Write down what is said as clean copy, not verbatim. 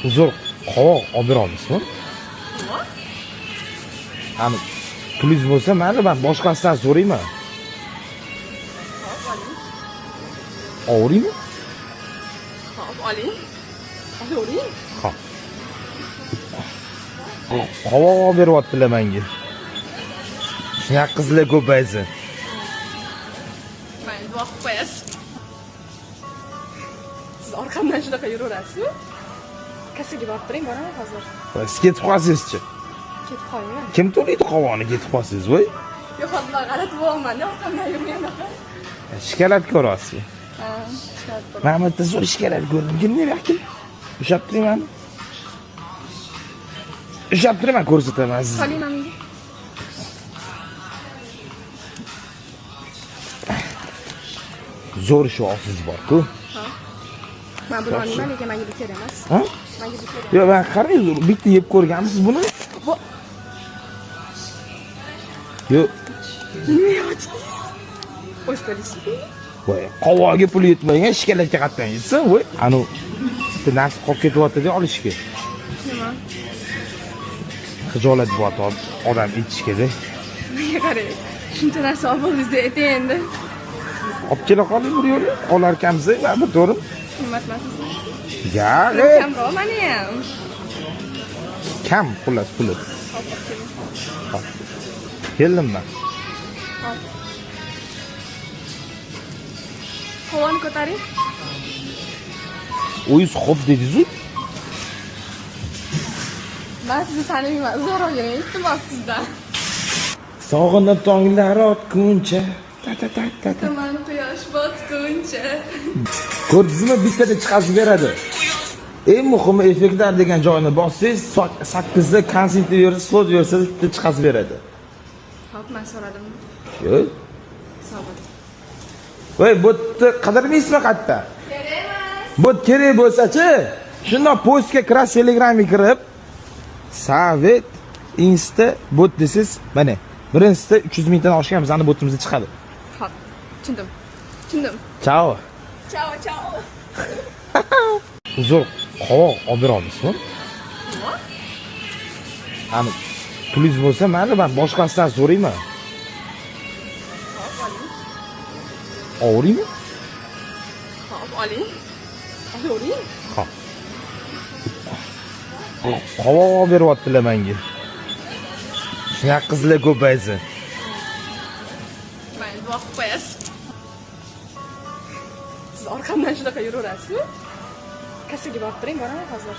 Uzun qovoq olib bera olasizmi? Nima? Ani pulingiz bo'lsa, mayli, men boshqasidan so'rayman. Hop, oling. Ovraymi? Hop, oling. Oling. Ha. Qovoq olib beryaptilar menga. Shunaqa qizlar ko'paysin. Mayli, duo qilib qo'yasiz. Siz orqamdan shunaqa yuraverasizmi? Kassaga borib turing, boraman hozir. Siz ketib qolsangiz-chi? Ketib qolmayman. Kim to'laydi qovoqni ketib qolsangiz, voy? Yo'q, hozir g'alati bo'laman, orqamdan yurmayman. Shikalat ko'ryapsiz. Ha, shikayat bor. Men bitta zo'r shikalat ko'rdim. Kim nima qildi? Ushab turayman. Ushab turaman, ko'rsataman sizga. Qoling menga. Zo'r ish olsiz bor-ku. Ha. Men buni olmayman, lekin menga bu kerak emas. Ha? Menga bu kerak. Yo'q, men qarang, bitta yeb ko'rganmisiz buni? Yo'q. Nima yeyapsiz? Qo'yib qo'yingizmi? Voy, qovog'iga pul yetmagan shikalatga qatdan yetsin, voy. Anu bitta narsa qolib ketyapti-da olishga. Nima? Xijolat bo'lyapti odam ichishga-da. Menga qarang. Shuncha narsa olib o'zingizda ayting endi. Olib kela qoling bir yo'li. Olarkansiz, men bir to'rim. Qimmatmasiz. Ya, Kamroq meni ham. kam xullas puli. Hop, keling. Keldim men. Hop. Havoni ko'taring. O'yiz xo'p dedingiz-ku. Men sizni tanimayman. Uzoqroq yuring, iltimos sizdan. Sog'inib tonglar otguncha. Ta. Tuman quyosh botguncha. Ko'rdingizmi, bittada chiqazib beradi. Eng muhimi effektlar degan joyini bossangiz, 8 da konsentrni bersangiz, slot bersangiz, bitta chiqazib beradi. Hop, men so'radim. Yo'q. Hisobot. Voy, botni qidirmaysizmi qayerda? Kerak emas. Bot kerak bo'lsa-chi, shundoq postga kirib, Telegramga kirib, Savet Insta bot desiz, mana birinchisida 300 mingdan oshgan bizning botimizga chiqadi. Hop, tushundim. Chao. Chao. Uzun qovoq olib bera olasizmi? Nima? Ani pulingiz bo'lsa, mayli, men boshqasidan so'rayman. Hop, oling. Ovraymi? Hop, oling. Oling. Ha. Qovoq olib beryaptilar menga. Shunaqa qizlar ko'paysin. Mayli, duo qilib qo'yasiz. Siz orqamdan shunaqa yuraverasizmi? Kassaga borib turing, boraman hozir.